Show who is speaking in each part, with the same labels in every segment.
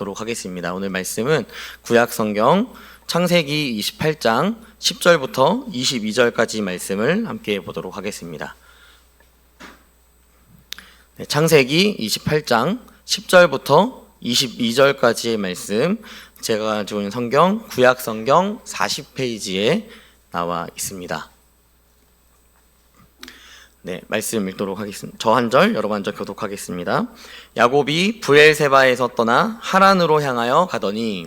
Speaker 1: 보도록 하겠습니다. 오늘 말씀은 구약 성경 창세기 28장 10절부터 22절까지 말씀을 함께 보도록 하겠습니다. 네, 창세기 28장 10절부터 22절까지의 말씀, 제가 가지고 있는 성경 구약 성경 40페이지에 나와 있습니다. 네, 말씀 읽도록 하겠습니다. 저 한 절, 여러분 한 절 교독하겠습니다. 야곱이 브엘세바에서 떠나 하란으로 향하여 가더니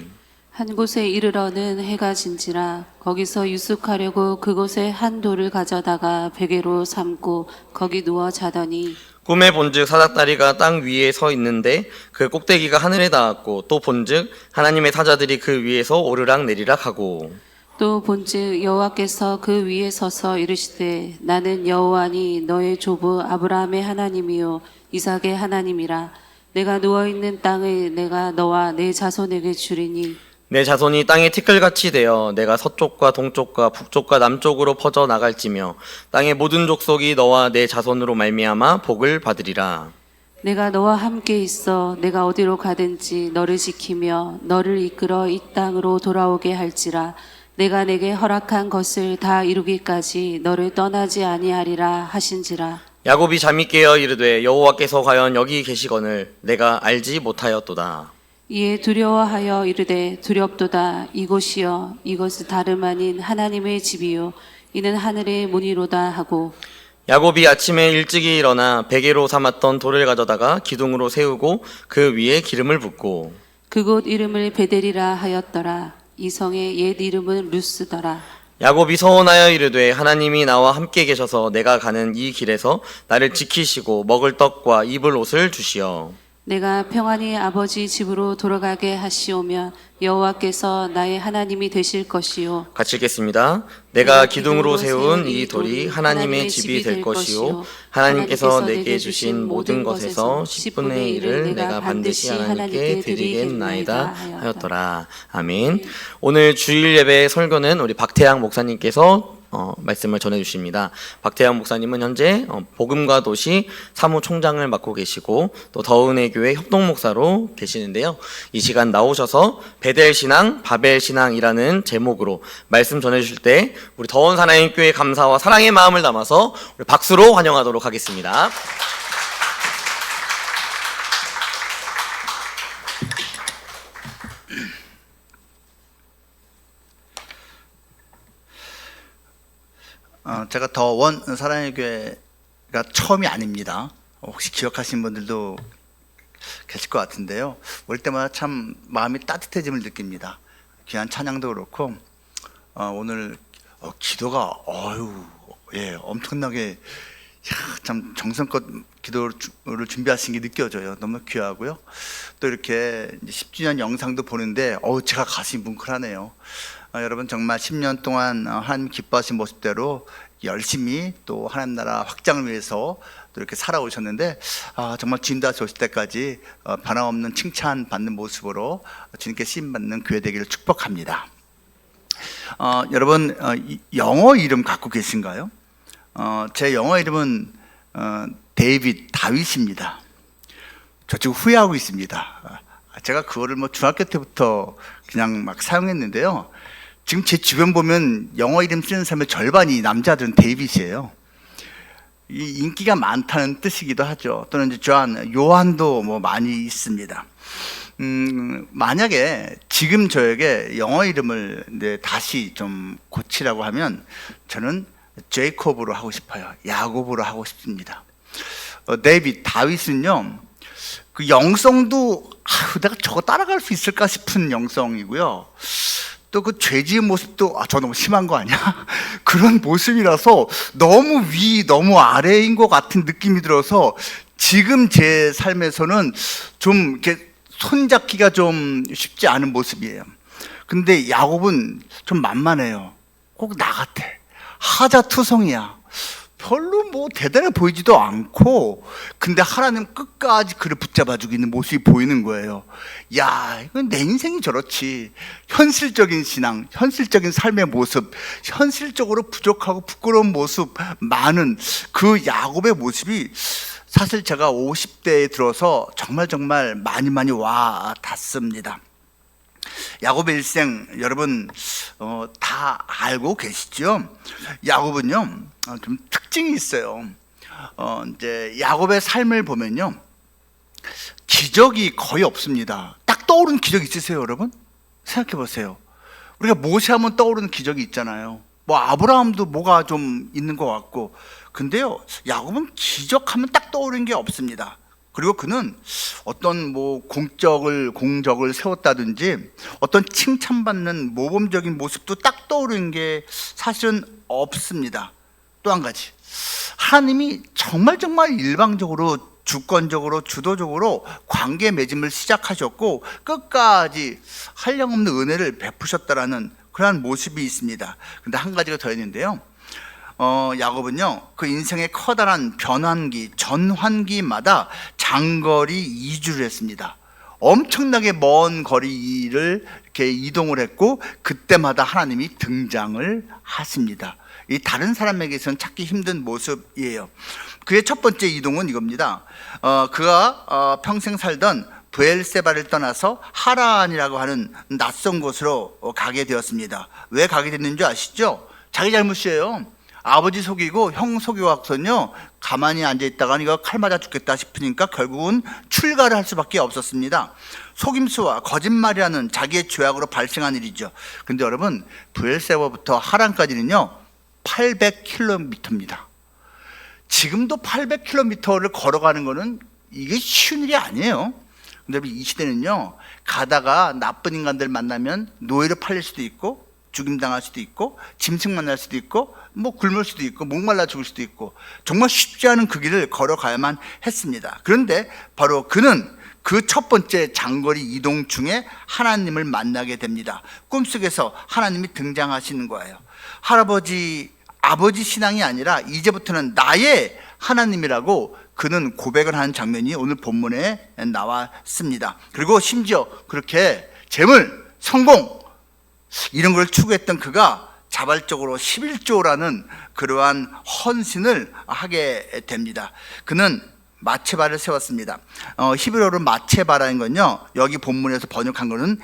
Speaker 2: 한 곳에 이르러는 해가 진지라 거기서 유숙하려고 그곳에 한 돌을 가져다가 베개로 삼고 거기 누워 자더니
Speaker 1: 꿈에 본즉 사닥다리가 땅 위에 서 있는데 그 꼭대기가 하늘에 닿았고 또 본즉 하나님의 사자들이 그 위에서 오르락 내리락 하고
Speaker 2: 또 본즉 여호와께서 그 위에 서서 이르시되 나는 여호와니 너의 조부 아브라함의 하나님이요 이삭의 하나님이라. 내가 누워있는 땅을 내가 너와 내 자손에게 주리니
Speaker 1: 내 자손이 땅에 티끌같이 되어 내가 서쪽과 동쪽과 북쪽과 남쪽으로 퍼져 나갈지며 땅의 모든 족속이 너와 내 자손으로 말미암아 복을 받으리라.
Speaker 2: 내가 너와 함께 있어 내가 어디로 가든지 너를 지키며 너를 이끌어 이 땅으로 돌아오게 할지라. 내가 내게 허락한 것을 다 이루기까지 너를 떠나지 아니하리라 하신지라.
Speaker 1: 야곱이 잠이 깨어 이르되 여호와께서 과연 여기 계시거늘 내가 알지 못하였도다.
Speaker 2: 이에 두려워하여 이르되 두렵도다. 이곳이여 이것은 다름 아닌 하나님의 집이요 이는 하늘의 문이로다 하고
Speaker 1: 야곱이 아침에 일찍이 일어나 베개로 삼았던 돌을 가져다가 기둥으로 세우고 그 위에 기름을 붓고
Speaker 2: 그곳 이름을 베델이라 하였더라. 이 성의 옛 이름은 루스더라.
Speaker 1: 야곱이 서원하여 이르되 하나님이 나와 함께 계셔서 내가 가는 이 길에서 나를 지키시고 먹을 떡과 입을 옷을 주시어
Speaker 2: 내가 평안히 아버지 집으로 돌아가게 하시오며 여호와께서 나의 하나님이 되실 것이요.
Speaker 1: 같이 읽겠습니다. 내가 기둥으로 세운 이 돌이 하나님의 집이 될 것이요 하나님께서 내게 주신 모든 것에서 10분의 1을 내가 반드시 하나님께 드리겠나이다 하였더라. 아멘. 오늘 주일 예배 설교는 우리 박태양 목사님께서 말씀을 전해주십니다. 박태양 목사님은 현재 복음과 도시 사무총장을 맡고 계시고 또 더은혜 교회 협동목사로 계시는데요. 이 시간 나오셔서 베델신앙, 바벨신앙이라는 제목으로 말씀 전해주실 때 우리 더운 하나님 교회 감사와 사랑의 마음을 담아서 우리 박수로 환영하도록 하겠습니다.
Speaker 3: 제가 더원 사랑의 교회가 처음이 아닙니다. 혹시 기억하시는 분들도 계실 것 같은데요. 올 때마다 참 마음이 따뜻해짐을 느낍니다. 귀한 찬양도 그렇고 오늘 기도가 엄청나게 참 정성껏 기도를 준비하신 게 느껴져요. 너무 귀하고요. 또 이렇게 10주년 영상도 보는데 제가 가슴이 뭉클하네요. 여러분 정말 10년 동안 하나님 기뻐하신 모습대로 열심히 또 하나님 나라 확장을 위해서 또 이렇게 살아오셨는데 정말 주님 다시 오실 때까지 변함없는 칭찬 받는 모습으로 주님께 쓰임 받는 교회 되기를 축복합니다. 여러분 영어 이름 갖고 계신가요? 제 영어 이름은 데이빗 다윗입니다. 저 지금 후회하고 있습니다. 제가 그거를 중학교 때부터 그냥 막 사용했는데요. 지금 제 주변 보면 영어 이름 쓰는 사람의 절반이 남자들은 데이빗이에요. 이 인기가 많다는 뜻이기도 하죠. 또는 이제 요한도 많이 있습니다. 만약에 지금 저에게 영어 이름을 다시 좀 고치라고 하면 저는 제이콥으로 하고 싶어요. 야곱으로 하고 싶습니다. 데이빗 다윗은요, 그 영성도 내가 저거 따라갈 수 있을까 싶은 영성이고요. 또 그 죄지은 모습도 저 너무 심한 거 아니야? 그런 모습이라서 너무 너무 아래인 것 같은 느낌이 들어서 지금 제 삶에서는 좀 이렇게 손잡기가 좀 쉽지 않은 모습이에요. 근데 야곱은 좀 만만해요. 꼭 나 같아. 하자투성이야. 별로 대단해 보이지도 않고, 근데 하나님 끝까지 그를 붙잡아주고 있는 모습이 보이는 거예요. 이건 내 인생이 저렇지. 현실적인 신앙, 현실적인 삶의 모습, 현실적으로 부족하고 부끄러운 모습 많은 그 야곱의 모습이 사실 제가 50대에 들어서 정말 많이 와 닿습니다. 야곱의 일생 여러분 다 알고 계시죠? 야곱은요 좀 특징이 있어요. 이제 야곱의 삶을 보면요 기적이 거의 없습니다. 딱 떠오르는 기적 있으세요, 여러분? 생각해 보세요. 우리가 모세하면 떠오르는 기적이 있잖아요. 뭐 아브라함도 뭐가 좀 있는 것 같고, 근데요 야곱은 기적하면 딱 떠오르는 게 없습니다. 그리고 그는 어떤 뭐 공적을 세웠다든지 어떤 칭찬받는 모범적인 모습도 딱 떠오르는 게 사실은 없습니다. 또 한 가지, 하나님이 정말 일방적으로 주권적으로 주도적으로 관계 맺음을 시작하셨고 끝까지 한량없는 은혜를 베푸셨다라는 그러한 모습이 있습니다. 근데 한 가지가 더 있는데요. 야곱은요 그 인생의 커다란 전환기마다 장거리 이주를 했습니다. 엄청나게 먼 거리를 이렇게 이동을 했고 그때마다 하나님이 등장을 하십니다. 이 다른 사람에게서는 찾기 힘든 모습이에요. 그의 첫 번째 이동은 이겁니다. 그가 평생 살던 브엘세바를 떠나서 하란이라고 하는 낯선 곳으로 가게 되었습니다. 왜 가게 됐는지 아시죠? 자기 잘못이에요. 아버지 속이고 형 속여갖고는요 가만히 앉아있다가 이거 칼 맞아 죽겠다 싶으니까 결국은 출가를 할 수밖에 없었습니다. 속임수와 거짓말이라는 자기의 죄악으로 발생한 일이죠. 근데 여러분 브엘세바부터 하란까지는요 800km입니다. 지금도 800km를 걸어가는 거는 이게 쉬운 일이 아니에요. 근데 이 시대는요 가다가 나쁜 인간들 만나면 노예로 팔릴 수도 있고 죽임당할 수도 있고 짐승 만날 수도 있고 뭐 굶을 수도 있고 목말라 죽을 수도 있고 정말 쉽지 않은 그 길을 걸어가야만 했습니다. 그런데 바로 그는 그 첫 번째 장거리 이동 중에 하나님을 만나게 됩니다. 꿈속에서 하나님이 등장하시는 거예요. 아버지 신앙이 아니라 이제부터는 나의 하나님이라고 그는 고백을 하는 장면이 오늘 본문에 나왔습니다. 그리고 심지어 그렇게 재물, 성공 이런 걸 추구했던 그가 자발적으로 11조라는 그러한 헌신을 하게 됩니다. 그는 마체바를 세웠습니다. 히브리어로 마체바라는 건요 여기 본문에서 번역한 거는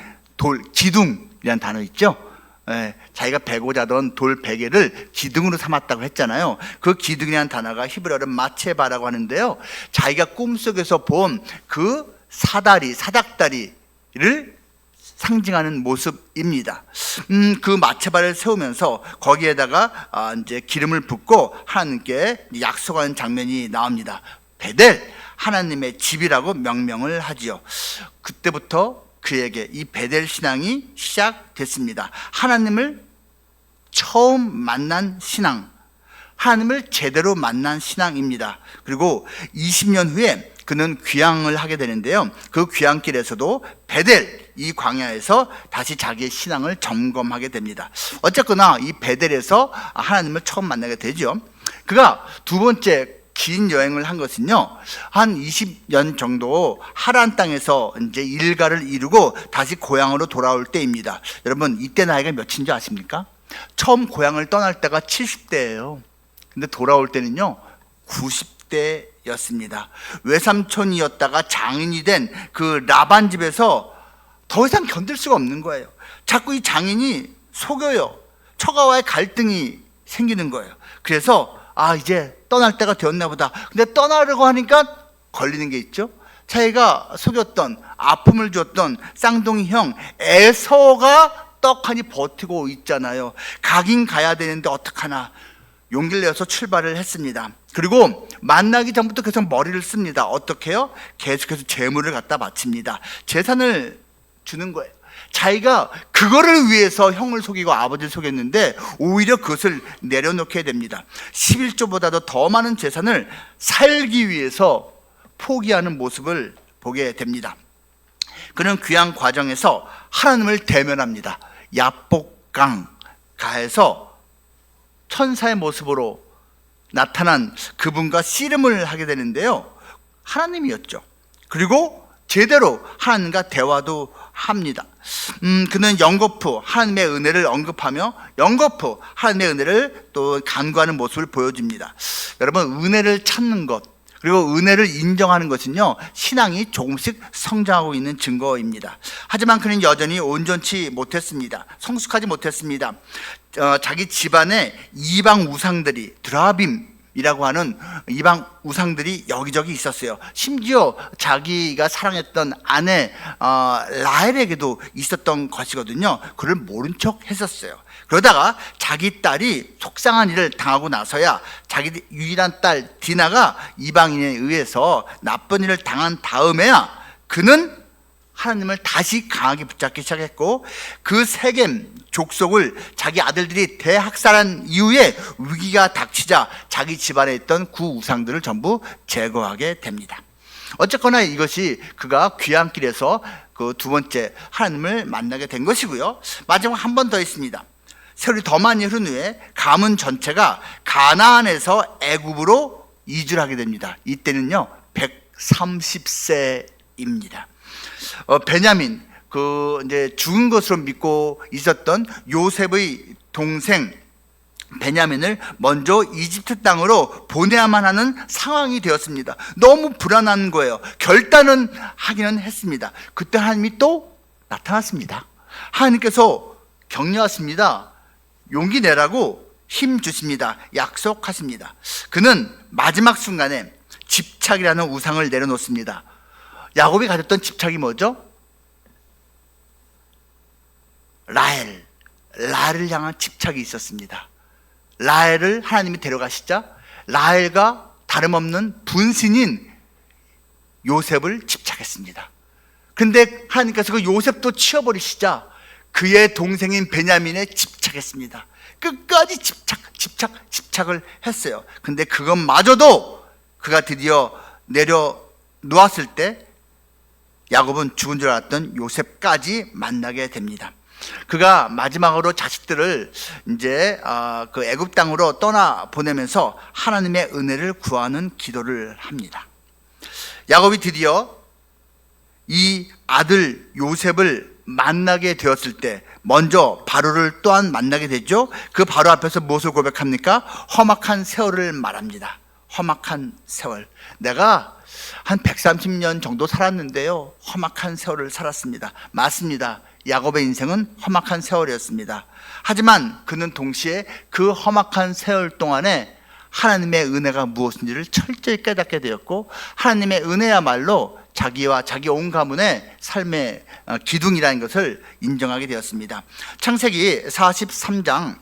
Speaker 3: 기둥이라는 단어 있죠. 자기가 베고 자던 돌 베개를 기둥으로 삼았다고 했잖아요. 그 기둥이라는 단어가 히브리어로 마체바라고 하는데요 자기가 꿈속에서 본 그 사닥다리를 상징하는 모습입니다. 그 마체바를 세우면서 거기에다가 이제 기름을 붓고 하나님께 약속하는 장면이 나옵니다. 베델, 하나님의 집이라고 명명을 하지요. 그때부터 그에게 이 베델 신앙이 시작됐습니다. 하나님을 처음 만난 신앙, 하나님을 제대로 만난 신앙입니다. 그리고 20년 후에 그는 귀향을 하게 되는데요 그 귀향길에서도 베델 이 광야에서 다시 자기의 신앙을 점검하게 됩니다. 어쨌거나 이 베델에서 하나님을 처음 만나게 되죠. 그가 두 번째 긴 여행을 한 것은요 한 20년 정도 하란 땅에서 이제 일가를 이루고 다시 고향으로 돌아올 때입니다. 여러분 이때 나이가 몇인지 아십니까? 처음 고향을 떠날 때가 70대예요. 근데 돌아올 때는요 90대였습니다. 외삼촌이었다가 장인이 된 그 라반 집에서 더 이상 견딜 수가 없는 거예요. 자꾸 이 장인이 속여요. 처가와의 갈등이 생기는 거예요. 그래서 이제 떠날 때가 되었나 보다. 근데 떠나려고 하니까 걸리는 게 있죠. 자기가 속였던 아픔을 줬던 쌍둥이 형 에서가 떡하니 버티고 있잖아요. 가긴 가야 되는데 어떡하나 용기를 내서 출발을 했습니다. 그리고 만나기 전부터 계속 머리를 씁니다. 어떻게 해요? 계속해서 재물을 갖다 바칩니다. 재산을 주는 거예요. 자기가 그거를 위해서 형을 속이고 아버지를 속였는데 오히려 그것을 내려놓게 됩니다. 11조보다도 더 많은 재산을 살기 위해서 포기하는 모습을 보게 됩니다. 그는 귀향 과정에서 하나님을 대면합니다. 야복강 가에서 천사의 모습으로 나타난 그분과 씨름을 하게 되는데요 하나님이었죠. 그리고 제대로 하나님과 대화도 합니다. 그는 연거푸 하나님의 은혜를 언급하며 연거푸 하나님의 은혜를 또 간구하는 모습을 보여줍니다. 여러분 은혜를 찾는 것 그리고 은혜를 인정하는 것은요, 신앙이 조금씩 성장하고 있는 증거입니다. 하지만 그는 여전히 온전치 못했습니다. 성숙하지 못했습니다. 자기 집안에 이방 우상들이, 드라빔이라고 하는 이방 우상들이 여기저기 있었어요. 심지어 자기가 사랑했던 아내 라헬에게도 있었던 것이거든요. 그를 모른 척 했었어요. 그러다가 자기 딸이 속상한 일을 당하고 나서야 자기 유일한 딸 디나가 이방인에 의해서 나쁜 일을 당한 다음에야 그는 하나님을 다시 강하게 붙잡기 시작했고, 그 세겜 족속을 자기 아들들이 대학살한 이후에 위기가 닥치자 자기 집안에 있던 구 우상들을 전부 제거하게 됩니다. 어쨌거나 이것이 그가 귀향길에서 그 두 번째 하나님을 만나게 된 것이고요. 마지막 한 번 더 있습니다. 세월이 더 많이 흐른 후에 가문 전체가 가나안에서 애굽으로 이주를 하게 됩니다. 이때는요 130세입니다. 베냐민, 이제 죽은 것으로 믿고 있었던 요셉의 동생 베냐민을 먼저 이집트 땅으로 보내야만 하는 상황이 되었습니다. 너무 불안한 거예요. 결단은 하기는 했습니다. 그때 하나님이 또 나타났습니다. 하나님께서 격려하십니다. 용기 내라고 힘 주십니다. 약속하십니다. 그는 마지막 순간에 집착이라는 우상을 내려놓습니다. 야곱이 가졌던 집착이 뭐죠? 라헬을 향한 집착이 있었습니다. 라헬을 하나님이 데려가시자 라헬과 다름없는 분신인 요셉을 집착했습니다. 그런데 하나님께서 그 요셉도 치워버리시자 그의 동생인 베냐민에 집착했습니다. 끝까지 집착을 했어요. 근데 그것마저도 그가 드디어 내려놓았을 때 야곱은 죽은 줄 알았던 요셉까지 만나게 됩니다. 그가 마지막으로 자식들을 이제 그 애굽 땅으로 떠나 보내면서 하나님의 은혜를 구하는 기도를 합니다. 야곱이 드디어 이 아들 요셉을 만나게 되었을 때 먼저 바로를 또한 만나게 되죠. 그 바로 앞에서 무엇을 고백합니까? 험악한 세월을 말합니다. 험악한 세월. 내가 한 130년 정도 살았는데요, 험악한 세월을 살았습니다. 맞습니다. 야곱의 인생은 험악한 세월이었습니다. 하지만 그는 동시에 그 험악한 세월 동안에 하나님의 은혜가 무엇인지를 철저히 깨닫게 되었고, 하나님의 은혜야말로 자기와 자기 온 가문의 삶의 기둥이라는 것을 인정하게 되었습니다. 창세기 43장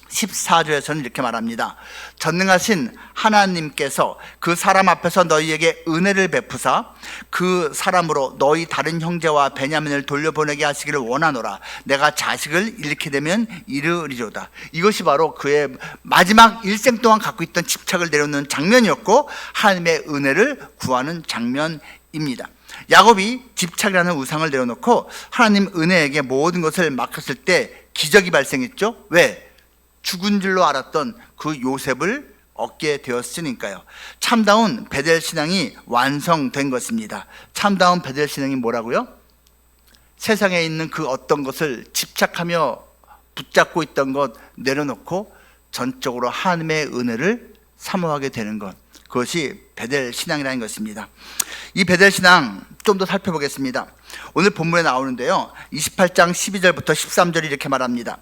Speaker 3: 14절에서는 이렇게 말합니다. 전능하신 하나님께서 그 사람 앞에서 너희에게 은혜를 베푸사 그 사람으로 너희 다른 형제와 베냐민을 돌려보내게 하시기를 원하노라. 내가 자식을 잃게 되면 이르리로다. 이것이 바로 그의 마지막 일생 동안 갖고 있던 집착을 내려놓는 장면이었고, 하나님의 은혜를 구하는 장면입니다. 야곱이 집착이라는 우상을 내려놓고 하나님 은혜에게 모든 것을 맡겼을 때 기적이 발생했죠. 왜? 죽은 줄로 알았던 그 요셉을 얻게 되었으니까요. 참다운 베델 신앙이 완성된 것입니다. 참다운 베델 신앙이 뭐라고요? 세상에 있는 그 어떤 것을 집착하며 붙잡고 있던 것 내려놓고 전적으로 하나님의 은혜를 사모하게 되는 것, 그것이 베델 신앙이라는 것입니다. 이 베델 신앙 좀 더 살펴보겠습니다. 오늘 본문에 나오는데요, 28장 12절부터 13절이 이렇게 말합니다.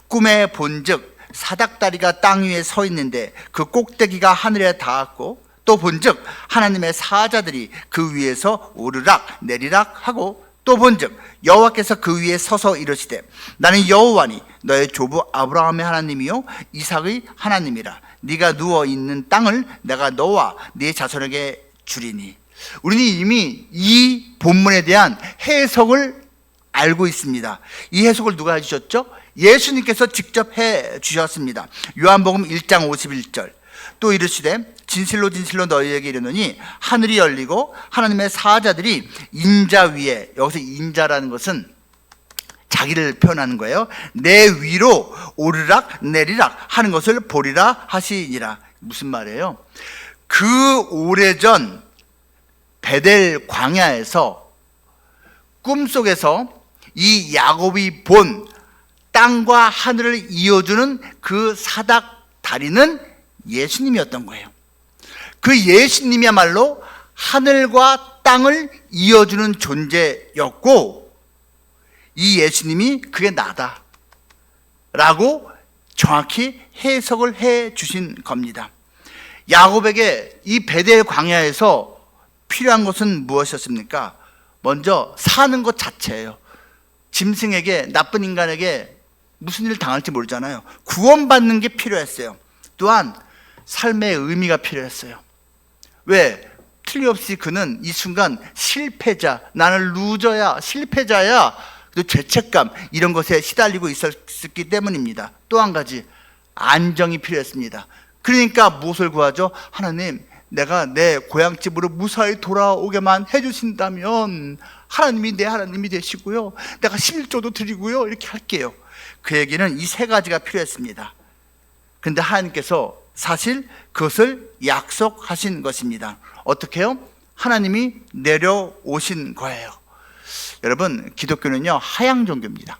Speaker 3: 꿈에 본즉 사닥다리가 땅 위에 서 있는데 그 꼭대기가 하늘에 닿았고, 또 본즉 하나님의 사자들이 그 위에서 오르락 내리락 하고, 또 본즉 여호와께서 그 위에 서서 이르시되 나는 여호와니 너의 조부 아브라함의 하나님이요 이삭의 하나님이라. 네가 누워 있는 땅을 내가 너와 네 자손에게 주리니. 우리는 이미 이 본문에 대한 해석을 알고 있습니다. 이 해석을 누가 해주셨죠? 예수님께서 직접 해 주셨습니다. 요한복음 1장 51절. 또 이르시되 진실로 진실로 너희에게 이르노니 하늘이 열리고 하나님의 사자들이 인자 위에, 여기서 인자라는 것은 자기를 표현하는 거예요. 내 위로 오르락 내리락 하는 것을 보리라 하시니라. 무슨 말이에요? 그 오래전 베델 광야에서 꿈속에서 이 야곱이 본 땅과 하늘을 이어주는 그 사닥 다리는 예수님이었던 거예요. 그 예수님이야말로 하늘과 땅을 이어주는 존재였고, 이 예수님이 그게 나다 라고 정확히 해석을 해 주신 겁니다. 야곱에게 이 베델 광야에서 필요한 것은 무엇이었습니까? 먼저 사는 것 자체예요. 짐승에게, 나쁜 인간에게 무슨 일을 당할지 모르잖아요. 구원받는 게 필요했어요. 또한 삶의 의미가 필요했어요. 왜? 틀림없이 그는 이 순간 실패자, 나는 루저야, 실패자야, 또 죄책감 이런 것에 시달리고 있었기 때문입니다. 또 한 가지, 안정이 필요했습니다. 그러니까 무엇을 구하죠? 하나님, 내가 내 고향집으로 무사히 돌아오게만 해주신다면 하나님이 내 하나님이 되시고요, 내가 11조도 드리고요, 이렇게 할게요. 그에게는 이 세 가지가 필요했습니다. 근데 하나님께서 사실 그것을 약속하신 것입니다. 어떻게요? 하나님이 내려오신 거예요. 여러분, 기독교는요 하향 종교입니다.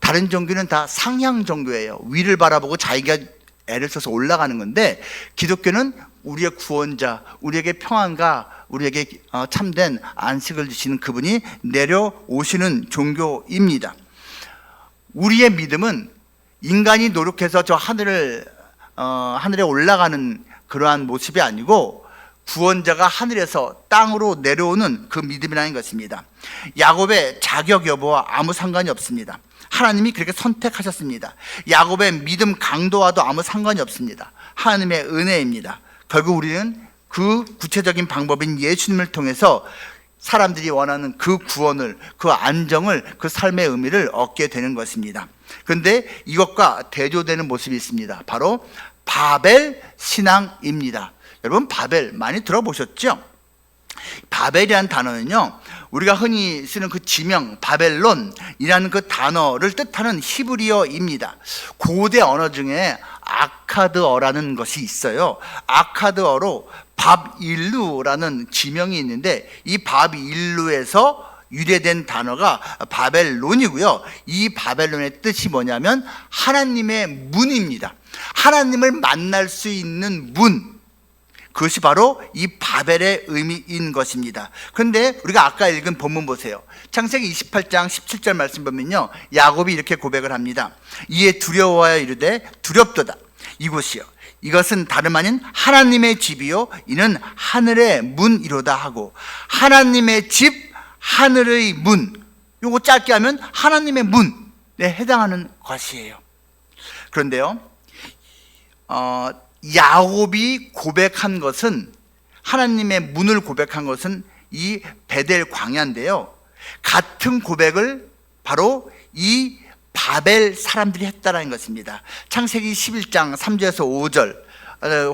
Speaker 3: 다른 종교는 다 상향 종교예요. 위를 바라보고 자기가 애를 써서 올라가는 건데, 기독교는 우리의 구원자, 우리에게 평안과 우리에게 참된 안식을 주시는 그분이 내려오시는 종교입니다. 우리의 믿음은 인간이 노력해서 저 하늘에 올라가는 그러한 모습이 아니고, 구원자가 하늘에서 땅으로 내려오는 그 믿음이라는 것입니다. 야곱의 자격 여부와 아무 상관이 없습니다. 하나님이 그렇게 선택하셨습니다. 야곱의 믿음 강도와도 아무 상관이 없습니다. 하나님의 은혜입니다. 결국 우리는 그 구체적인 방법인 예수님을 통해서 사람들이 원하는 그 구원을, 그 안정을, 그 삶의 의미를 얻게 되는 것입니다. 그런데 이것과 대조되는 모습이 있습니다. 바로 바벨 신앙입니다. 여러분, 바벨 많이 들어보셨죠? 바벨이라는 단어는요, 우리가 흔히 쓰는 그 지명 바벨론이라는 그 단어를 뜻하는 히브리어입니다. 고대 언어 중에 아카드어라는 것이 있어요. 아카드어로 밥일루라는 지명이 있는데, 이 밥일루에서 유래된 단어가 바벨론이고요. 이 바벨론의 뜻이 뭐냐면 하나님의 문입니다. 하나님을 만날 수 있는 문, 그것이 바로 이 바벨의 의미인 것입니다. 그런데 우리가 아까 읽은 본문 보세요. 창세기 28장 17절 말씀 보면요, 야곱이 이렇게 고백을 합니다. 이에 두려워하여 이르되 두렵도다. 이곳이요, 이것은 다름 아닌 하나님의 집이요, 이는 하늘의 문이로다 하고, 하나님의 집, 하늘의 문, 요거 짧게 하면 하나님의 문에 해당하는 것이에요. 그런데요, 야곱이 고백한 것은, 하나님의 문을 고백한 것은 이 베델 광야인데요, 같은 고백을 바로 이 바벨 사람들이 했다라는 것입니다. 창세기 11장 3절에서 5절,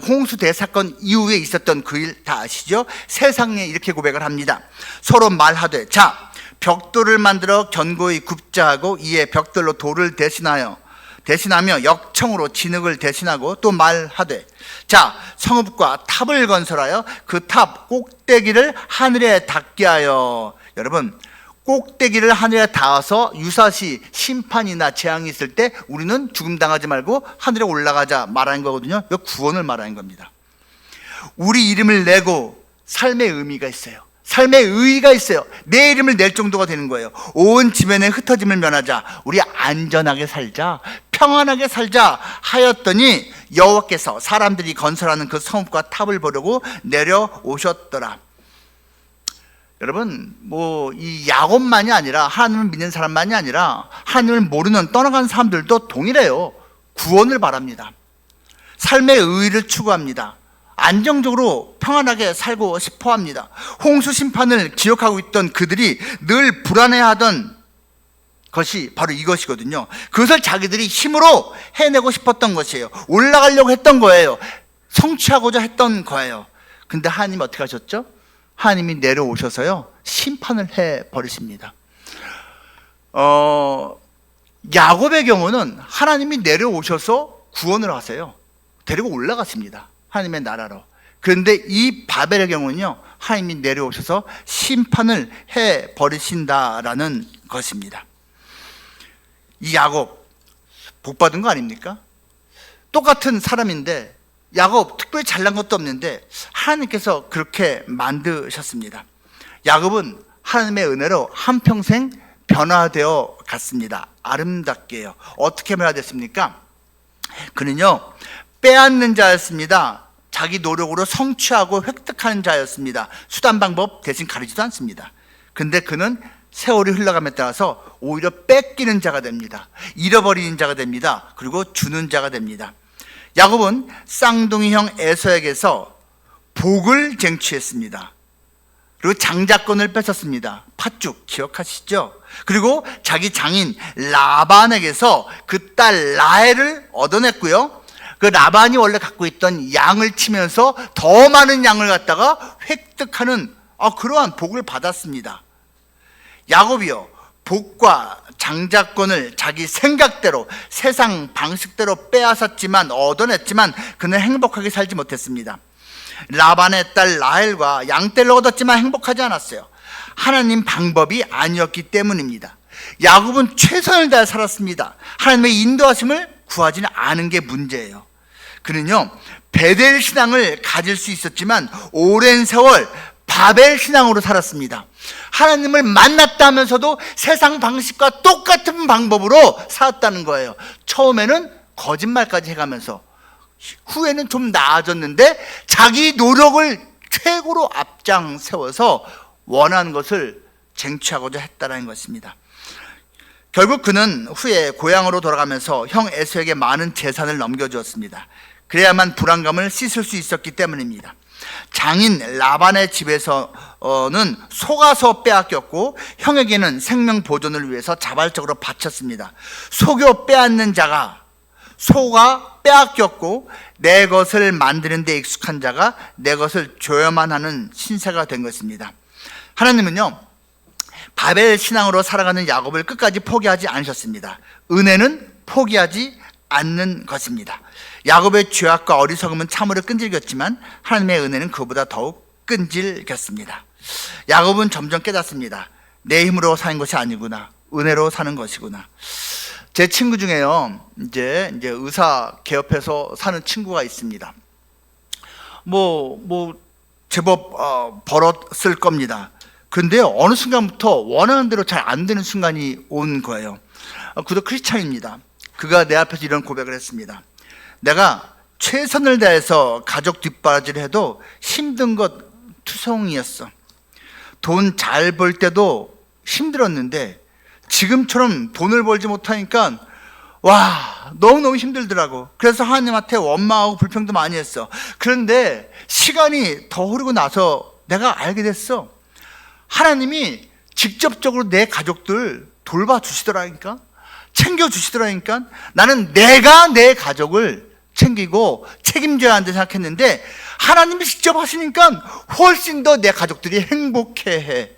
Speaker 3: 홍수 대사건 이후에 있었던 그 일 다 아시죠? 세상에 이렇게 고백을 합니다. 서로 말하되, 자, 벽돌을 만들어 견고히 굽자 하고, 이에 벽돌로 돌을 대신하며 역청으로 진흙을 대신하고, 또 말하되, 자, 성읍과 탑을 건설하여 그 탑 꼭대기를 하늘에 닿게 하여. 여러분, 꼭대기를 하늘에 닿아서 유사시 심판이나 재앙이 있을 때 우리는 죽음 당하지 말고 하늘에 올라가자 말하는 거거든요. 이거 구원을 말하는 겁니다. 우리 이름을 내고 삶의 의미가 있어요. 삶의 의의가 있어요. 내 이름을 낼 정도가 되는 거예요. 온 지면에 흩어짐을 면하자, 우리 안전하게 살자, 평안하게 살자 하였더니 여호와께서 사람들이 건설하는 그 성읍과 탑을 보려고 내려오셨더라. 여러분, 이 야곱만이 아니라, 하나님을 믿는 사람만이 아니라 하나님을 모르는 떠나간 사람들도 동일해요. 구원을 바랍니다. 삶의 의의를 추구합니다. 안정적으로 평안하게 살고 싶어 합니다. 홍수 심판을 기억하고 있던 그들이 늘 불안해하던 것이 바로 이것이거든요. 그것을 자기들이 힘으로 해내고 싶었던 것이에요. 올라가려고 했던 거예요. 성취하고자 했던 거예요. 근데 하나님 어떻게 하셨죠? 하나님이 내려오셔서요, 심판을 해버리십니다. 야곱의 경우는 하나님이 내려오셔서 구원을 하세요. 데리고 올라갔습니다, 하나님의 나라로. 그런데 이 바벨의 경우는요, 하나님이 내려오셔서 심판을 해버리신다라는 것입니다. 이 야곱, 복받은 거 아닙니까? 똑같은 사람인데 야곱 특별히 잘난 것도 없는데 하나님께서 그렇게 만드셨습니다. 야곱은 하나님의 은혜로 한평생 변화되어 갔습니다. 아름답게요. 어떻게 변화됐습니까? 그는요, 빼앗는 자였습니다. 자기 노력으로 성취하고 획득하는 자였습니다. 수단 방법 대신 가리지도 않습니다. 근데 그는 세월이 흘러감에 따라서 오히려 뺏기는 자가 됩니다. 잃어버리는 자가 됩니다. 그리고 주는 자가 됩니다. 야곱은 쌍둥이 형 에서에게서 복을 쟁취했습니다. 그리고 장자권을 뺏었습니다. 팥죽 기억하시죠? 그리고 자기 장인 라반에게서 그 딸 라헬을 얻어냈고요. 그 라반이 원래 갖고 있던 양을 치면서 더 많은 양을 갖다가 획득하는 그러한 복을 받았습니다. 야곱이요, 복과 장자권을 자기 생각대로 세상 방식대로 빼앗았지만 얻어냈지만 그는 행복하게 살지 못했습니다. 라반의 딸 라헬과 양떼를 얻었지만 행복하지 않았어요. 하나님 방법이 아니었기 때문입니다. 야곱은 최선을 다해 살았습니다. 하나님의 인도하심을 구하지는 않은 게 문제예요. 그는요, 베델 신앙을 가질 수 있었지만 오랜 세월 바벨 신앙으로 살았습니다. 하나님을 만났다 하면서도 세상 방식과 똑같은 방법으로 살았다는 거예요. 처음에는 거짓말까지 해가면서 후에는 좀 나아졌는데 자기 노력을 최고로 앞장 세워서 원하는 것을 쟁취하고자 했다는 것입니다. 결국 그는 후에 고향으로 돌아가면서 형 에서에게 많은 재산을 넘겨주었습니다. 그래야만 불안감을 씻을 수 있었기 때문입니다. 장인 라반의 집에서는 속아서 빼앗겼고 형에게는 생명 보존을 위해서 자발적으로 바쳤습니다. 속여 빼앗는 자가 속아 빼앗겼고 내 것을 만드는 데 익숙한 자가 내 것을 줘야만 하는 신세가 된 것입니다. 하나님은요, 바벨 신앙으로 살아가는 야곱을 끝까지 포기하지 않으셨습니다. 은혜는 포기하지 않는 것입니다. 야곱의 죄악과 어리석음은 참으로 끈질겼지만 하나님의 은혜는 그보다 더욱 끈질겼습니다. 야곱은 점점 깨닫습니다. 내 힘으로 사는 것이 아니구나. 은혜로 사는 것이구나. 제 친구 중에요, 이제 의사 개업해서 사는 친구가 있습니다. 제법 벌었을 겁니다. 그런데 어느 순간부터 원하는 대로 잘 안 되는 순간이 온 거예요. 그도 크리스찬입니다. 그가 내 앞에서 이런 고백을 했습니다. 내가 최선을 다해서 가족 뒷바라지를 해도 힘든 것 투성이었어. 돈 잘 벌 때도 힘들었는데 지금처럼 돈을 벌지 못하니까 너무너무 힘들더라고. 그래서 하나님한테 원망하고 불평도 많이 했어. 그런데 시간이 더 흐르고 나서 내가 알게 됐어. 하나님이 직접적으로 내 가족들 돌봐주시더라니까, 챙겨주시더라니까. 나는 내가 내 가족을 챙기고 책임져야 한다고 생각했는데 하나님이 직접 하시니까 훨씬 더 내 가족들이 행복해해.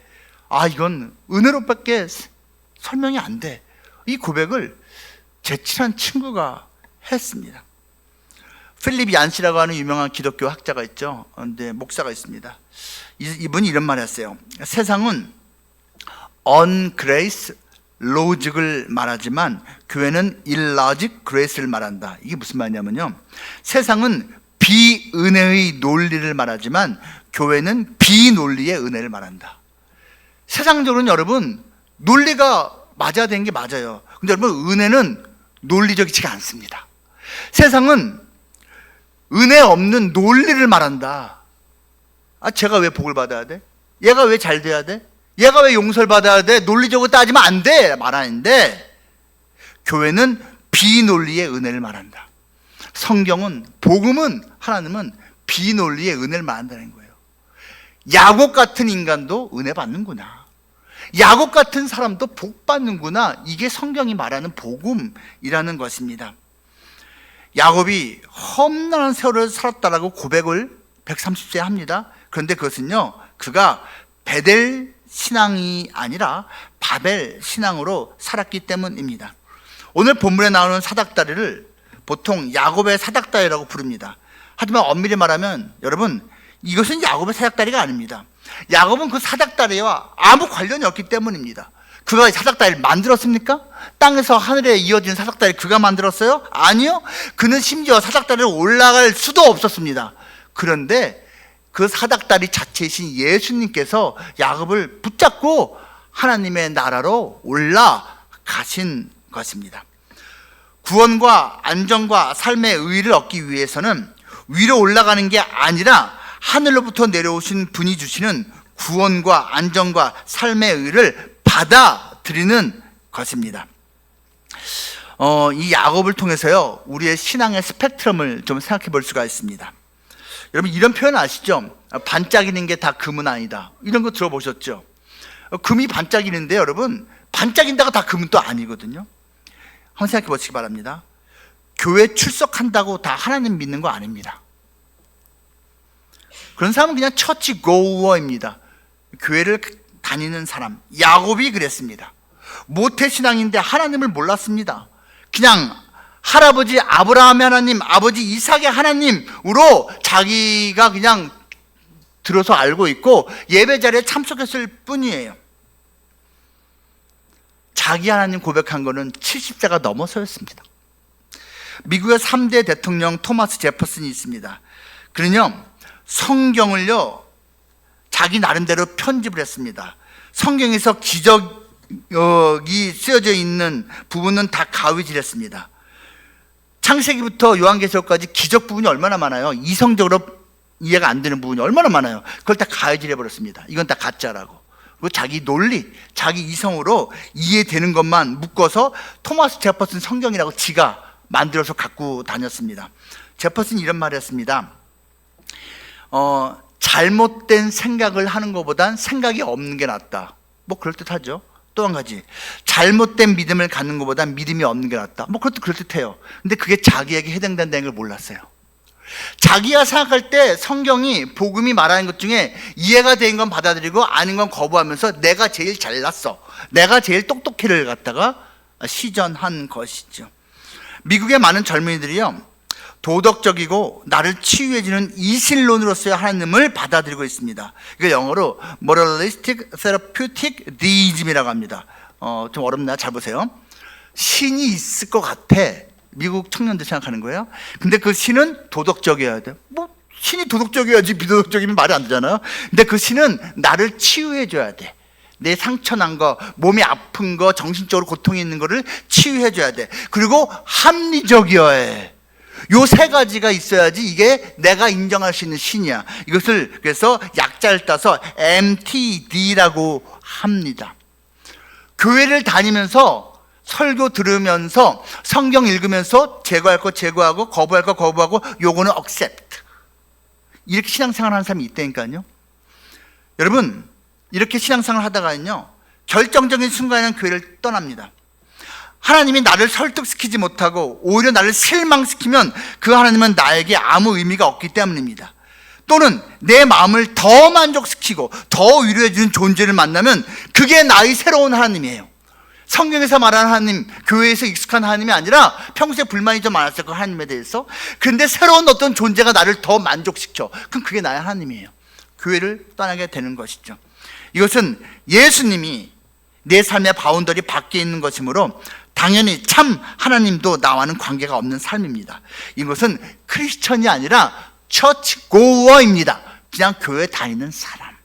Speaker 3: 이건 은혜로밖에 설명이 안 돼. 이 고백을 제 친한 친구가 했습니다. 필립 얀시라고 하는 유명한 기독교 학자가 있죠. 근데 목사가 있습니다. 이분이 이런 말을 했어요. 세상은 ungrace logic을 말하지만 교회는 illogic grace를 말한다. 이게 무슨 말이냐면요, 세상은 비은혜의 논리를 말하지만 교회는 비논리의 은혜를 말한다. 세상적으로는 여러분 논리가 맞아야 되는 게 맞아요. 근데 여러분 은혜는 논리적이지가 않습니다. 세상은 은혜 없는 논리를 말한다. 제가 왜 복을 받아야 돼? 얘가 왜 잘 돼야 돼? 얘가 왜 용서를 받아야 돼? 논리적으로 따지면 안 돼 말하는데, 교회는 비논리의 은혜를 말한다. 성경은, 복음은, 하나님은 비논리의 은혜를 말한다는 거예요. 야곱 같은 인간도 은혜 받는구나, 야곱 같은 사람도 복 받는구나. 이게 성경이 말하는 복음이라는 것입니다. 야곱이 험난한 세월을 살았다라고 고백을 130세에 합니다. 그런데 그것은요, 그가 베델 신앙이 아니라 바벨 신앙으로 살았기 때문입니다. 오늘 본문에 나오는 사닥다리를 보통 야곱의 사닥다리라고 부릅니다. 하지만 엄밀히 말하면 여러분, 이것은 야곱의 사닥다리가 아닙니다. 야곱은 그 사닥다리와 아무 관련이 없기 때문입니다. 그가 사닥다리를 만들었습니까? 땅에서 하늘에 이어지는 사닥다리 그가 만들었어요? 아니요. 그는 심지어 사닥다리를 올라갈 수도 없었습니다. 그런데 그 사닥다리 자체이신 예수님께서 야곱을 붙잡고 하나님의 나라로 올라가신 것입니다. 구원과 안정과 삶의 의의를 얻기 위해서는 위로 올라가는 게 아니라 하늘로부터 내려오신 분이 주시는 구원과 안정과 삶의 의의를 받아들이는 것입니다. 이 야곱을 통해서요, 우리의 신앙의 스펙트럼을 좀 생각해 볼 수가 있습니다. 여러분, 이런 표현 아시죠? 반짝이는 게 다 금은 아니다. 이런 거 들어보셨죠? 금이 반짝이는데 여러분, 반짝인다고 다 금은 또 아니거든요. 한번 생각해 보시기 바랍니다. 교회 출석한다고 다 하나님 믿는 거 아닙니다. 그런 사람은 그냥 처치 고어입니다. 교회를 다니는 사람, 야곱이 그랬습니다. 모태신앙인데 하나님을 몰랐습니다. 그냥 할아버지 아브라함의 하나님, 아버지 이삭의 하나님으로 자기가 그냥 들어서 알고 있고 예배 자리에 참석했을 뿐이에요. 자기 하나님 고백한 거는 70세가 넘어서였습니다. 미국의 3대 대통령 토마스 제퍼슨이 있습니다. 그는요, 성경을요, 자기 나름대로 편집을 했습니다. 성경에서 기적이 쓰여져 있는 부분은 다 가위질했습니다. 창세기부터 요한계시록까지 기적 부분이 얼마나 많아요. 이성적으로 이해가 안 되는 부분이 얼마나 많아요. 그걸 다 가위질해버렸습니다. 이건 다 가짜라고. 그리고 자기 논리, 자기 이성으로 이해되는 것만 묶어서 토마스 제퍼슨 성경이라고 지가 만들어서 갖고 다녔습니다. 제퍼슨이 이런 말을 했습니다. 잘못된 생각을 하는 것보단 생각이 없는 게 낫다. 뭐 그럴듯하죠. 또 한 가지, 잘못된 믿음을 갖는 것보단 믿음이 없는 게 낫다. 뭐 그것도 그럴듯해요. 근데 그게 자기에게 해당된다는 걸 몰랐어요. 자기가 생각할 때 성경이, 복음이 말하는 것 중에 이해가 된 건 받아들이고 아닌 건 거부하면서 내가 제일 잘났어, 내가 제일 똑똑해를 갖다가 시전한 것이죠. 미국의 많은 젊은이들이요, 도덕적이고 나를 치유해주는 이신론으로서의 하나님을 받아들이고 있습니다. 이걸 영어로 Moralistic Therapeutic Deism이라고 합니다. 좀 어렵나? 잘 보세요. 신이 있을 것 같아. 미국 청년들 생각하는 거예요. 근데 그 신은 도덕적이어야 돼. 뭐 신이 도덕적이어야지 비도덕적이면 말이 안 되잖아요. 근데 그 신은 나를 치유해줘야 돼. 내 상처 난 거, 몸이 아픈 거, 정신적으로 고통이 있는 거를 치유해줘야 돼. 그리고 합리적이어야 해. 요 세 가지가 있어야지 이게 내가 인정할 수 있는 신이야. 이것을 그래서 약자를 따서 MTD라고 합니다. 교회를 다니면서, 설교 들으면서, 성경 읽으면서 제거할 거 제거하고, 거부할 거 거부하고, 요거는 accept, 이렇게 신앙생활 하는 사람이 있다니까요. 여러분, 이렇게 신앙생활 하다가는요, 결정적인 순간에는 교회를 떠납니다. 하나님이 나를 설득시키지 못하고 오히려 나를 실망시키면 그 하나님은 나에게 아무 의미가 없기 때문입니다. 또는 내 마음을 더 만족시키고 더 위로해 주는 존재를 만나면 그게 나의 새로운 하나님이에요. 성경에서 말하는 하나님, 교회에서 익숙한 하나님이 아니라 평소에 불만이 좀 많았을 거, 하나님에 대해서. 그런데 새로운 어떤 존재가 나를 더 만족시켜. 그럼 그게 나의 하나님이에요. 교회를 떠나게 되는 것이죠. 이것은 예수님이 내 삶의 바운더리 밖에 있는 것이므로 당연히 참 하나님도 나와는 관계가 없는 삶입니다. 이것은 크리스천이 아니라 처치 고어입니다. 그냥 교회 다니는 사람.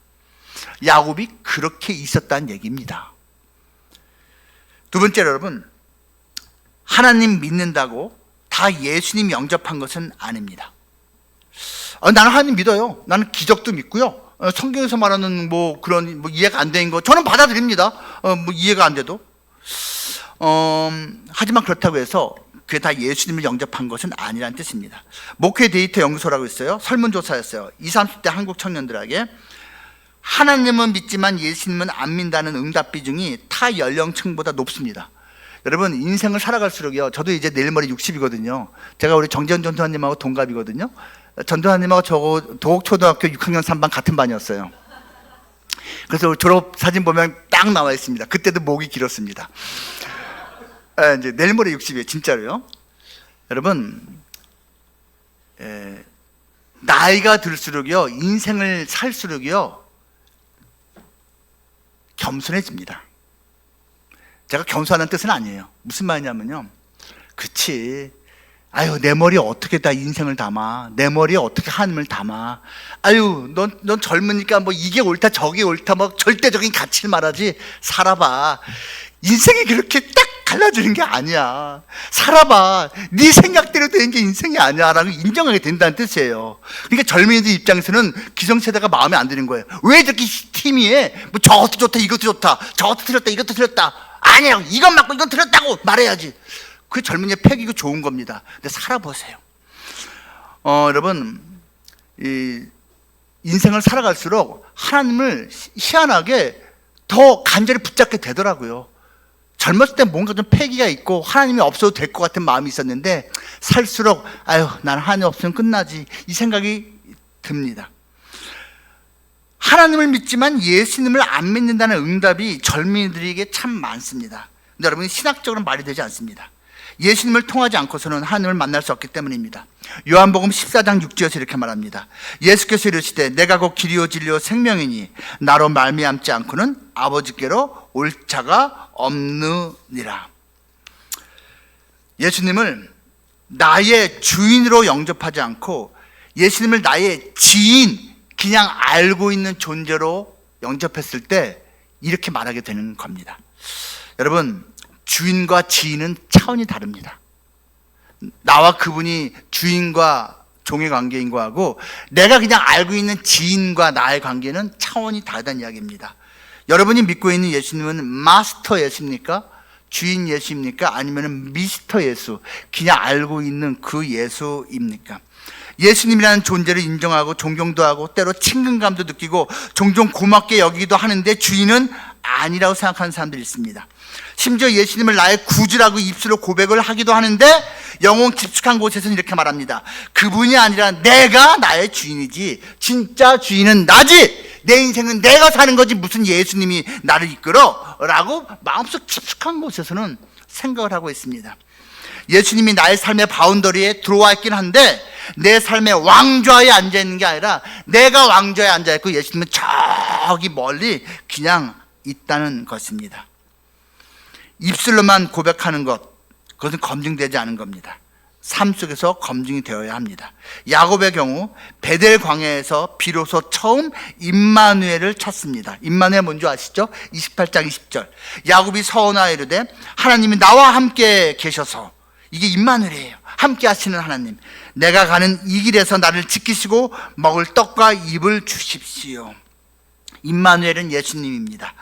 Speaker 3: 야곱이 그렇게 있었다는 얘기입니다. 두 번째로 여러분, 하나님 믿는다고 다 예수님 영접한 것은 아닙니다. 나는 하나님 믿어요. 나는 기적도 믿고요. 성경에서 말하는 뭐 그런 이해가 안 되는 거 저는 받아들입니다. 뭐 이해가 안 돼도. 하지만 그렇다고 해서 그게 다 예수님을 영접한 것은 아니라는 뜻입니다. 목회 데이터 연구소라고 있어요. 설문조사였어요. 20, 30대 한국 청년들에게 하나님은 믿지만 예수님은 안 믿는다는 응답 비중이 타 연령층보다 높습니다. 여러분, 인생을 살아갈수록요, 저도 이제 내일 모레 60이거든요. 제가 우리 정재현 전도사님하고 동갑이거든요. 전도사님하고 저 도곡초등학교 6학년 3반 같은 반이었어요. 그래서 졸업 사진 보면 딱 나와 있습니다. 그때도 목이 길었습니다. 이제 내일 모레 60이에요. 진짜로요. 여러분, 나이가 들수록요, 인생을 살수록요, 겸손해집니다. 제가 겸손하는 뜻은 아니에요. 무슨 말이냐면요, 그치, 아유, 내 머리에 어떻게 다 인생을 담아, 내 머리에 어떻게 하나님을 담아, 아유, 넌 젊으니까 뭐 이게 옳다 저게 옳다 뭐 절대적인 가치를 말하지, 살아봐. 인생이 그렇게 딱 갈라지는 게 아니야. 살아봐. 네 생각대로 되는 게 인생이 아니야 라고 인정하게 된다는 뜻이에요. 그러니까 젊은이들 입장에서는 기성세대가 마음에 안 드는 거예요. 왜 저렇게 팀이에 뭐 저것도 좋다 이것도 좋다 저것도 틀렸다 이것도 틀렸다, 아니야 이건 맞고 이건 틀렸다고 말해야지. 그게 젊은이의 패기고 좋은 겁니다. 근데 살아보세요. 여러분, 이 인생을 살아갈수록 하나님을 희한하게 더 간절히 붙잡게 되더라고요. 젊었을 때 뭔가 좀 패기가 있고 하나님이 없어도 될 것 같은 마음이 있었는데 살수록 아유, 난 하나님 없으면 끝나지, 이 생각이 듭니다. 하나님을 믿지만 예수님을 안 믿는다는 응답이 젊은이들에게 참 많습니다. 근데 여러분, 신학적으로 말이 되지 않습니다. 예수님을 통하지 않고서는 하나님을 만날 수 없기 때문입니다. 요한복음 14장 6절에서 이렇게 말합니다. 예수께서 이르시되 내가 곧 길이요 진리요 생명이니 나로 말미암지 않고는 아버지께로 올 자가 없느니라. 예수님을 나의 주인으로 영접하지 않고 예수님을 나의 지인, 그냥 알고 있는 존재로 영접했을 때 이렇게 말하게 되는 겁니다. 여러분, 주인과 지인은 차원이 다릅니다. 나와 그분이 주인과 종의 관계인 거하고 내가 그냥 알고 있는 지인과 나의 관계는 차원이 다르다는 이야기입니다. 여러분이 믿고 있는 예수님은 마스터 예수입니까? 주인 예수입니까? 아니면 미스터 예수, 그냥 알고 있는 그 예수입니까? 예수님이라는 존재를 인정하고 존경도 하고 때로 친근감도 느끼고 종종 고맙게 여기기도 하는데 주인은 아니라고 생각하는 사람들이 있습니다. 심지어 예수님을 나의 구주라고 입술로 고백을 하기도 하는데 영혼 깊숙한 곳에서는 이렇게 말합니다. 그분이 아니라 내가 나의 주인이지, 진짜 주인은 나지, 내 인생은 내가 사는 거지 무슨 예수님이 나를 이끌어 라고 마음속 깊숙한 곳에서는 생각을 하고 있습니다. 예수님이 나의 삶의 바운더리에 들어와 있긴 한데 내 삶의 왕좌에 앉아있는 게 아니라 내가 왕좌에 앉아있고 예수님은 저기 멀리 그냥 있다는 것입니다. 입술로만 고백하는 것, 그것은 검증되지 않은 겁니다. 삶 속에서 검증이 되어야 합니다. 야곱의 경우 베델 광야에서 비로소 처음 임마누엘을 찾습니다. 임마누엘 뭔지 아시죠? 28장 20절. 야곱이 서원하여 이르되 하나님이 나와 함께 계셔서, 이게 임마누엘이에요. 함께 하시는 하나님, 내가 가는 이 길에서 나를 지키시고 먹을 떡과 입을 주십시오. 임마누엘은 예수님입니다.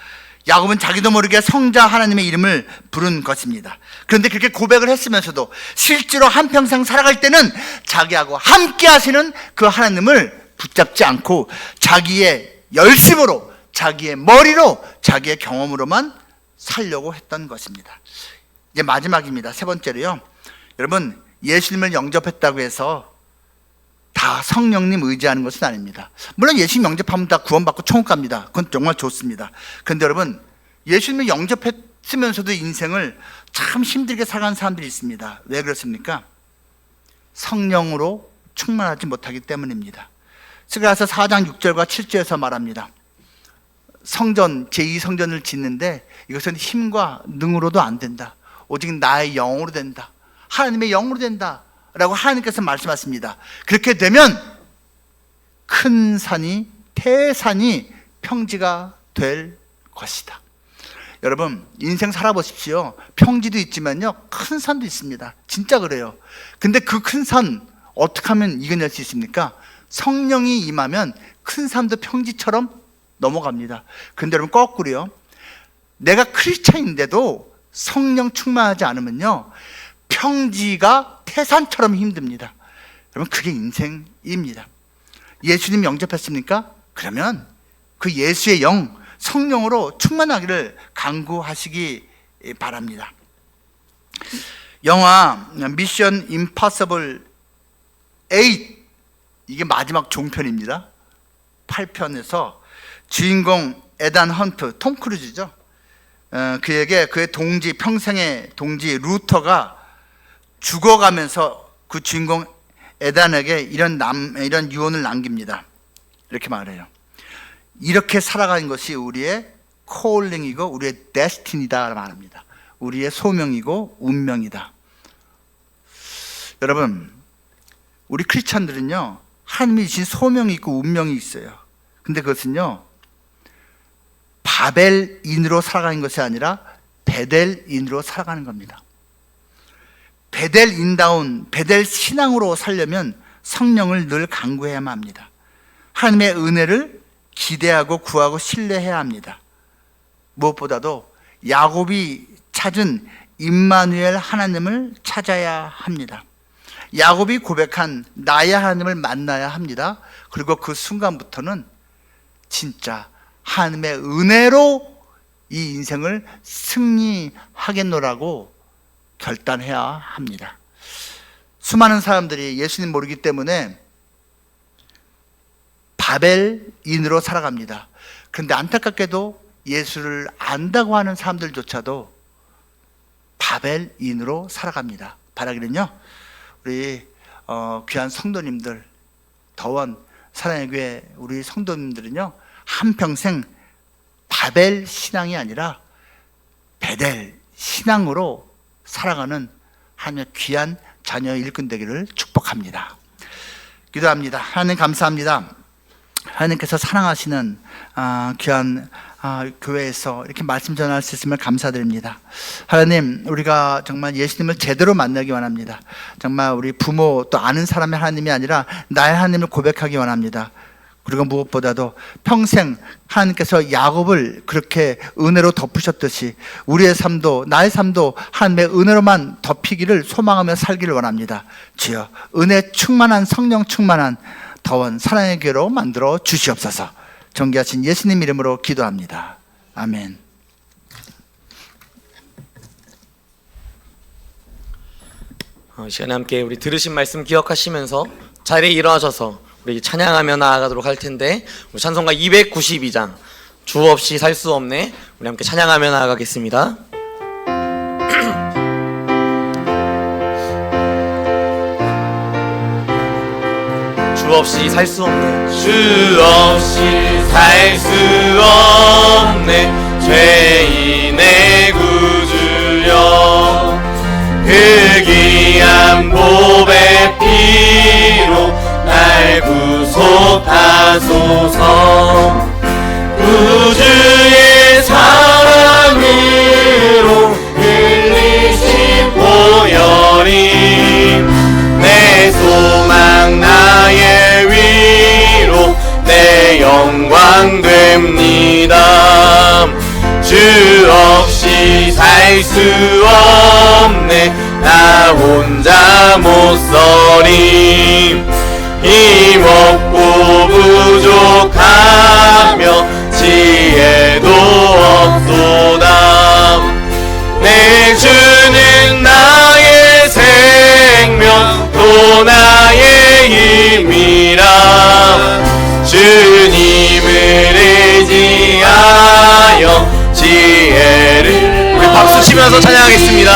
Speaker 3: 야곱은 자기도 모르게 성자 하나님의 이름을 부른 것입니다. 그런데 그렇게 고백을 했으면서도 실제로 한평생 살아갈 때는 자기하고 함께 하시는 그 하나님을 붙잡지 않고 자기의 열심으로, 자기의 머리로, 자기의 경험으로만 살려고 했던 것입니다. 이제 마지막입니다. 세 번째로요, 여러분, 예수님을 영접했다고 해서 다 성령님 의지하는 것은 아닙니다. 물론 예수님 영접하면 다 구원받고 천국 갑니다. 그건 정말 좋습니다. 그런데 여러분, 예수님을 영접했으면서도 인생을 참 힘들게 살아가는 사람들이 있습니다. 왜 그렇습니까? 성령으로 충만하지 못하기 때문입니다. 스가랴서 4장 6절과 7절에서 말합니다. 성전, 제2성전을 짓는데 이것은 힘과 능으로도 안 된다. 오직 나의 영으로 된다. 하나님의 영으로 된다 라고 하나님께서 말씀하십니다. 그렇게 되면 큰 산이, 태산이 평지가 될 것이다. 여러분, 인생 살아보십시오. 평지도 있지만요, 큰 산도 있습니다. 진짜 그래요. 근데 그 큰 산 어떻게 하면 이겨낼 수 있습니까? 성령이 임하면 큰 산도 평지처럼 넘어갑니다. 근데 여러분, 거꾸로요, 내가 크리스찬인데도 성령 충만하지 않으면요, 평지가 태산처럼 힘듭니다. 여러분, 그게 인생입니다. 예수님 영접했습니까? 그러면 그 예수의 영, 성령으로 충만하기를 간구하시기 바랍니다. 영화 미션 임파서블 8, 이게 마지막 종편입니다. 8편에서 주인공 에단 헌트, 톰 크루즈죠. 그에게 그의 동지, 평생의 동지 루터가 죽어가면서 그 주인공 에단에게 이런 유언을 남깁니다. 이렇게 말해요. 이렇게 살아가는 것이 우리의 콜링이고 우리의 데스티니다 말합니다. 우리의 소명이고 운명이다. 여러분, 우리 크리스찬들은요, 하나님이 주신 소명이 있고 운명이 있어요. 근데 그것은요, 바벨인으로 살아가는 것이 아니라 베델인으로 살아가는 겁니다. 베델인다운 베델 신앙으로 살려면 성령을 늘 간구해야만 합니다. 하나님의 은혜를 기대하고 구하고 신뢰해야 합니다. 무엇보다도 야곱이 찾은 임마누엘 하나님을 찾아야 합니다. 야곱이 고백한 나의 하나님을 만나야 합니다. 그리고 그 순간부터는 진짜 하나님의 은혜로 이 인생을 승리하겠노라고 결단해야 합니다. 수많은 사람들이 예수님 모르기 때문에 바벨인으로 살아갑니다. 그런데 안타깝게도 예수를 안다고 하는 사람들조차도 바벨인으로 살아갑니다. 바라기는요, 우리 귀한 성도님들, 더원 사랑의 교회 우리 성도님들은요, 한평생 바벨 신앙이 아니라 베델 신앙으로 살아가는 하나님의 귀한 자녀 일꾼 되기를 축복합니다. 기도합니다. 하나님 감사합니다. 하나님께서 사랑하시는 귀한 교회에서 이렇게 말씀 전할 수 있음을 감사드립니다. 하나님, 우리가 정말 예수님을 제대로 만나기 원합니다. 정말 우리 부모 또 아는 사람의 하나님이 아니라 나의 하나님을 고백하기 원합니다. 그리고 무엇보다도 평생 하나님께서 야곱을 그렇게 은혜로 덮으셨듯이 우리의 삶도, 나의 삶도 하나님의 은혜로만 덮이기를 소망하며 살기를 원합니다. 주여, 은혜 충만한, 성령 충만한 더원 사랑의 교회로 만들어 주시옵소서. 존귀하신 예수님 이름으로 기도합니다. 아멘.
Speaker 1: 이 시간에 함께 우리 들으신 말씀 기억하시면서 자리에 일어나셔서 우리 찬양하며 나아가도록 할 텐데, 우리 찬송가 292장 주 없이 살 수 없네, 우리 함께 찬양하며 나아가겠습니다. 주 없이 살 수 없네, 주 없이 살 수 없네, 죄인의 구주여, 그 귀한 보배 피로 날 구속하소서. 구주의 사랑으로 흘리신 보혈이 내 소망 나의 위로 내 영광 됩니다. 주 없이 살 수 없네, 나 혼자 못 서리. 힘없고 부족하며 지혜도 없도다. 내 주는 나의 생명 또 나의 힘이라. 주님을 의지하여 지혜를, 우리 박수 치면서 찬양하겠습니다.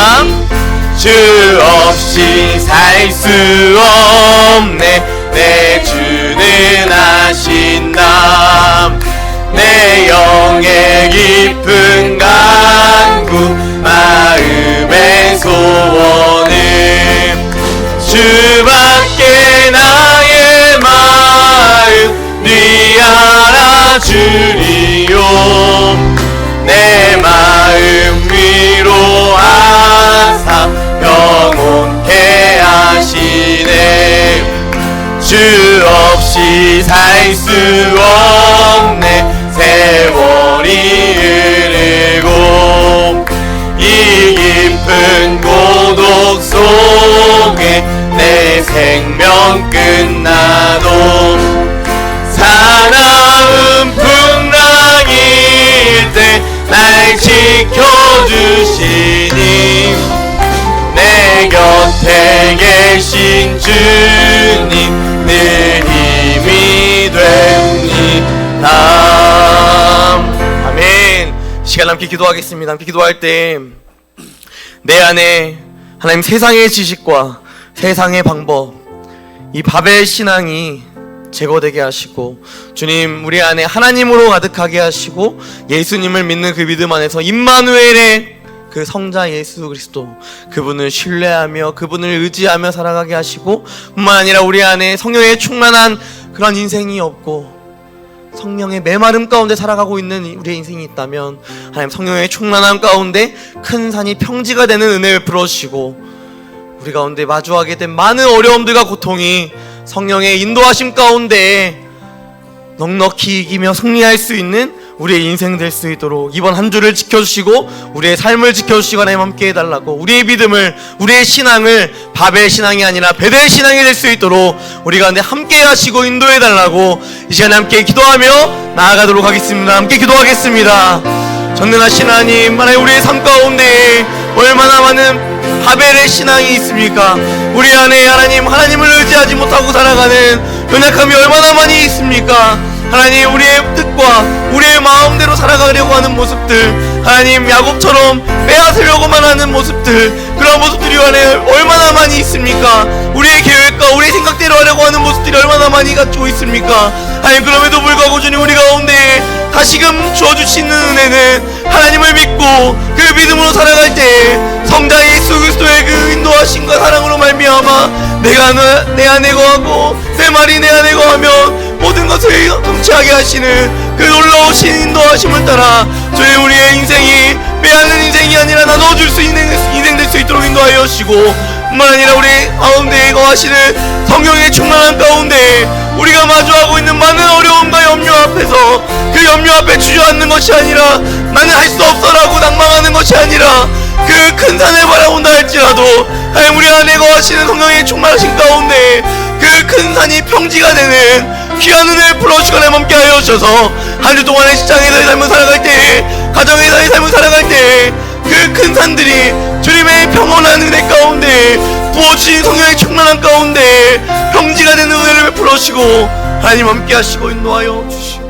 Speaker 1: 주 없이 살 수 없네, 내 주는 하신다. 내 영의 깊은 간구 마음의 소원은 주밖에 나의 마음 네 알아주리요. 내 마음 위로하사 영원케 하시네. 주 없이 살 수 없네, 세월이 흐르고 이 깊은 고독 속에 내 생명 끝나도 사나운 풍랑일 때 날 지켜주시니 내 곁에 계신 주님 늘 힘이 됩니다. 아멘. 시간 함께 기도하겠습니다. 함께 기도할 때 내 안에 하나님 세상의 지식과 세상의 방법, 이 바벨 신앙이 제거되게 하시고 주님 우리 안에 하나님으로 가득하게 하시고 예수님을 믿는 그 믿음 안에서 임마누엘의 그 성자 예수 그리스도, 그분을 신뢰하며 그분을 의지하며 살아가게 하시고, 뿐만 아니라 우리 안에 성령의 충만한 그런 인생이 없고 성령의 메마름 가운데 살아가고 있는 우리의 인생이 있다면, 하나님 성령의 충만함 가운데 큰 산이 평지가 되는 은혜를 베풀어주시고, 우리 가운데 마주하게 된 많은 어려움들과 고통이 성령의 인도하심 가운데 넉넉히 이기며 승리할 수 있는 우리의 인생 될 수 있도록 이번 한 주를 지켜주시고 우리의 삶을 지켜주시고 하나님 함께 해달라고, 우리의 믿음을, 우리의 신앙을 바벨 신앙이 아니라 베델 신앙이 될 수 있도록 우리 가운데 함께 하시고 인도해달라고 이 시간에 함께 기도하며 나아가도록 하겠습니다. 함께 기도하겠습니다. 전능하신 하나님, 우리의 삶 가운데 얼마나 많은 바벨의 신앙이 있습니까? 우리 안에 하나님을 의지하지 못하고 살아가는 연약함이 얼마나 많이 있습니까? 하나님, 우리의 뜻과 우리의 마음대로 살아가려고 하는 모습들, 하나님 야곱처럼 빼앗으려고만 하는 모습들, 그런 모습들이 안에 얼마나 많이 있습니까? 우리의 계획과 우리의 생각대로 하려고 하는 모습들이 얼마나 많이 갖추고 있습니까? 하나님, 그럼에도 불구하고 주님, 우리 가운데 다시금 주어주시는 은혜는 하나님을 믿고 그 믿음으로 살아갈 때 성자 예수 그리스도의 그 인도하심과 사랑으로 말미암아 내 안에 거하고 내 말이 내 안에 거하면 모든 것을 통치하게 하시는 그 놀라우신 인도하심을 따라 저희 우리의 인생이 빼앗는 인생이 아니라 나눠줄 수 있는 인생 될 수 있도록 인도하여 주시고, 뿐만 아니라 우리 가운데 거하시는 성령의 충만한 가운데 우리가 마주하고 있는 많은 어려움과 염려 앞에서 그 염려 앞에 주저앉는 것이 아니라, 나는 할 수 없어라고 낭망하는 것이 아니라 그 큰 산을 바라본다 할지라도 하나님, 우리 안에 거하시는 성령의 충만하신 가운데 그 큰 산이 평지가 되는 귀한 은혜를 풀어주시고 함께 하여 주셔서 한 주 동안의 직장에서의 삶을 살아갈 때, 가정에서의 삶을 살아갈 때 그 큰 산들이 주님의 평온한 은혜 가운데 부어주신 성령의 충만한 가운데 평지가 되는 은혜를 베풀어주시고 하나님 함께 하시고 인도하여 주시옵소서.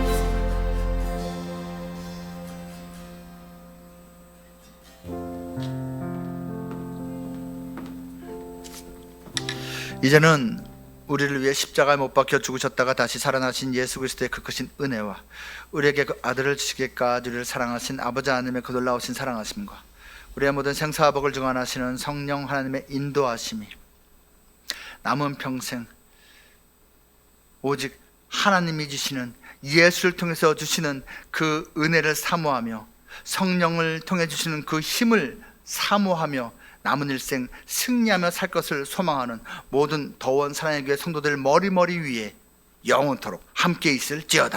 Speaker 3: 이제는 우리를 위해 십자가에 못 박혀 죽으셨다가 다시 살아나신 예수 그리스도의 그 크신 은혜와 우리에게 그 아들을 주시기까지 우리를 사랑하신 아버지 하나님의 그 놀라우신 사랑하심과 우리의 모든 생사복을 증언하시는 성령 하나님의 인도하심이 남은 평생 오직 하나님이 주시는, 예수를 통해서 주시는 그 은혜를 사모하며 성령을 통해 주시는 그 힘을 사모하며 남은 일생 승리하며 살 것을 소망하는 모든 더원 사랑의 교회 성도들 머리머리 위에 영원토록 함께 있을지어다.